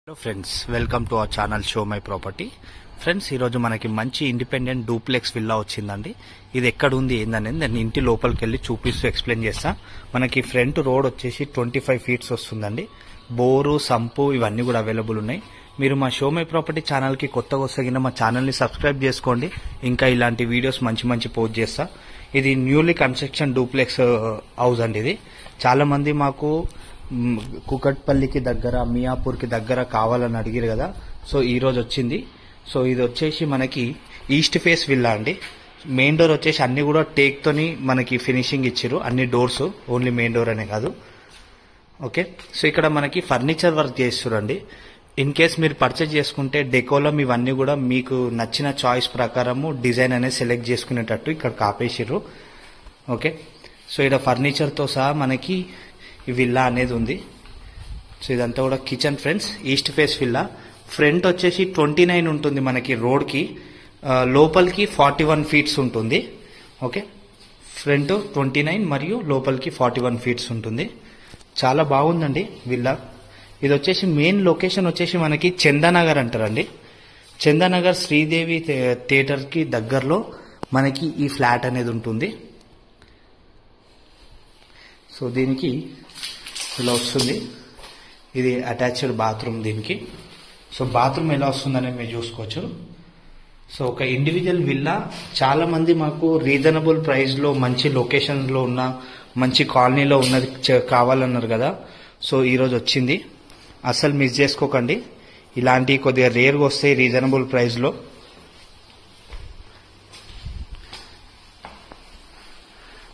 Hello friends, welcome to our channel show my property. Friends, ఈరోజు మనకి మంచి independent duplex villa వచ్చిందండి. ఇది ఎక్కడ ఉంది ఏందనేది నేను ఇంటి లోపలికి వెళ్ళి చూపిస్తూ ఎక్స్ప్లెయిన్ చేస్తా. మనకి ఫ్రంట్ రోడ్ వచ్చేసి 25 ఫీట్స్ వస్తుందండి. బోరు, సంపు ఇవన్నీ కూడా అవైలబుల్ ఉన్నాయి. మీరు మా షో మై ప్రాపర్టీ ఛానల్కి కొత్తగా వస్తగిన మా ఛానల్ని సబ్స్క్రైబ్ చేసుకోండి. ఇంకా ఇలాంటి వీడియోస్ మంచి పోస్ట్ చేస్తా. ఇది న్యూలీ కన్స్ట్రక్షన్ డూప్లెక్స్ హౌస్ అండి. ఇది చాలా మంది మాకు కుకట్పల్లికి దగ్గర, మియాపూర్కి దగ్గర కావాలని అడిగారు కదా. సో ఈ రోజు వచ్చింది. సో ఇది వచ్చేసి మనకి ఈస్ట్ ఫేస్ విల్లా అండి. మెయిన్ డోర్ వచ్చేసి అన్ని కూడా టేక్ తోని మనకి ఫినిషింగ్ ఇచ్చారు. అన్ని డోర్స్, ఓన్లీ మెయిన్ డోర్ అనే కాదు. ఓకే, సో ఇక్కడ మనకి ఫర్నిచర్ వర్క్ చేస్తురండి. ఇన్ కేస్ మీరు పర్చేజ్ చేసుకుంటే డెకోలం ఇవన్నీ కూడా మీకు నచ్చిన చాయిస్ ప్రకారము డిజైన్ అనేది సెలెక్ట్ చేసుకునేటట్టు ఇక్కడ కాపేసిర్రు. ఓకే, సో ఇక్కడ ఫర్నిచర్ తో సహా మనకి ఈ విల్లా అనేది ఉంది. సో ఇదంతా కూడా kitchen friends. East face villa. Front వచ్చేసి 29 ఉంటుంది మనకి రోడ్ కి. లోపలికి 41 ఫీట్స్ ఉంటుంది. ఓకే, ఫ్రంట్ 29 మరియు లోపలికి 41 ఫీట్స్ ఉంటుంది. చాలా బాగుందండి విల్లా. ఇది వచ్చేసి మెయిన్ లొకేషన్ వచ్చేసి మనకి చందానగర్ అంటారండి. చందానగర్ శ్రీదేవి థియేటర్ కి దగ్గరలో మనకి ఈ ఫ్లాట్ అనేది ఉంటుంది. సో దీనికి ఇలా వస్తుంది. ఇది అటాచ్డ్ బాత్రూమ్ దీనికి. సో బాత్రూమ్ ఎలా వస్తుందనేది మీరు చూసుకోవచ్చు. సో ఒక ఇండివిజువల్ విల్లా చాలా మంది మాకు రీజనబుల్ ప్రైస్ లో మంచి లొకేషన్ లో ఉన్న మంచి కాలనీలో ఉన్నది కావాలన్నారు కదా. సో ఈ రోజు వచ్చింది. అసలు మిస్ చేసుకోకండి. ఇలాంటి కొద్దిగా రేర్గా వస్తాయి రీజనబుల్ ప్రైస్ లో.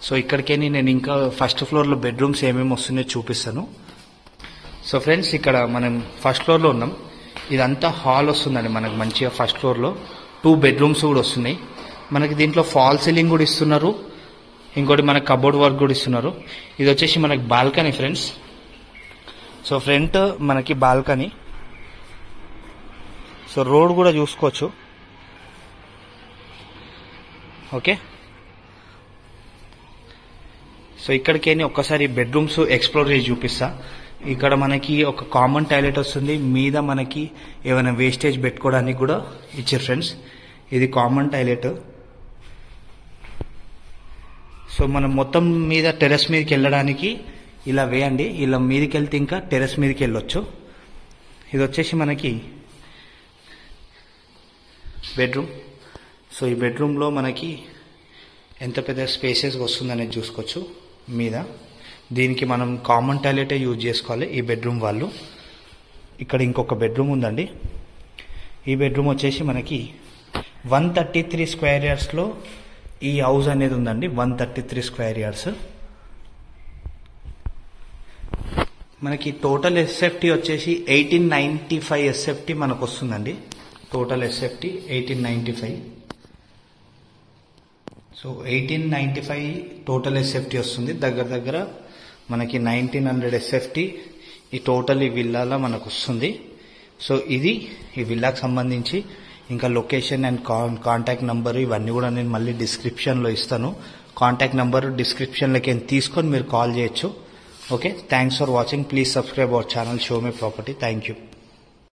సో ఇక్కడికే నేను ఇంకా ఫస్ట్ ఫ్లోర్ లో బెడ్రూమ్స్ ఏమేమి వస్తున్నాయో చూపిస్తాను. సో ఫ్రెండ్స్, ఇక్కడ మనం ఫస్ట్ ఫ్లోర్ లో ఉన్నాం. ఇదంతా హాల్ వస్తుందండి మనకు మంచిగా. ఫస్ట్ ఫ్లోర్ లో 2 బెడ్రూమ్స్ కూడా వస్తున్నాయి. మనకి దీంట్లో ఫాల్ సీలింగ్ కూడా ఇస్తున్నారు. ఇంకోటి మనకి కబోర్డ్ వర్క్ కూడా ఇస్తున్నారు. ఇది వచ్చేసి మనకి బాల్కనీ ఫ్రెండ్స్. సో ఫ్రంట్ మనకి బాల్కనీ. సో రోడ్ కూడా చూసుకోవచ్చు. ఓకే, సో ఇక్కడికేని ఒక్కసారి బెడ్రూమ్స్ ఎక్స్ప్లోర్ చేసి చూపిస్తా. ఇక్కడ మనకి ఒక కామన్ టాయిలెట్ వస్తుంది. మీద మనకి ఏమైనా వేస్టేజ్ పెట్టుకోవడానికి కూడా ఇచ్చారు ఫ్రెండ్స్. ఇది కామన్ టాయిలెట్. సో మనం మొత్తం మీద టెర్రస్ మీదకి వెళ్ళడానికి ఇలా వేయండి. ఇలా మీదకి వెళ్తే ఇంకా టెర్రస్ మీదకి వెళ్ళొచ్చు. ఇది వచ్చేసి మనకి బెడ్రూమ్. సో ఈ బెడ్రూమ్ లో మనకి ఎంత పెద్ద స్పేసెస్ వస్తుందనేది చూసుకోవచ్చు. మీద దీనికి మనం కామన్ టాయిలెటే యూజ్ చేసుకోవాలి ఈ బెడ్రూమ్ వాళ్ళు. ఇక్కడ ఇంకొక బెడ్రూమ్ ఉందండి. ఈ బెడ్రూమ్ వచ్చేసి మనకి 133 స్క్వేర్ యార్డ్స్ లో ఈ హౌస్ అనేది ఉందండి. 133 స్క్వేర్ యార్డ్స్. మనకి టోటల్ ఎస్ఎఫ్టీ వచ్చేసి 1895 ఎస్ఎఫ్టీ మనకు వస్తుందండి. Total SFT 1895. So 1895 total SFT వస్తుంది. దగ్గర మనకి 1900 ఎస్ఎఫ్టీ ఈ టోటల్ ఈ విల్లాలో మనకు వస్తుంది. సో ఇది ఈ విల్లాకు సంబంధించి ఇంకా లొకేషన్ అండ్ కాంటాక్ట్ నంబర్ ఇవన్నీ కూడా నేను మళ్ళీ డిస్క్రిప్షన్ లో ఇస్తాను. కాంటాక్ట్ నంబర్ డిస్క్రిప్షన్ లోకి తీసుకొని మీరు కాల్ చేయొచ్చు. Okay, thanks for watching. Please subscribe our channel show my property. Thank you.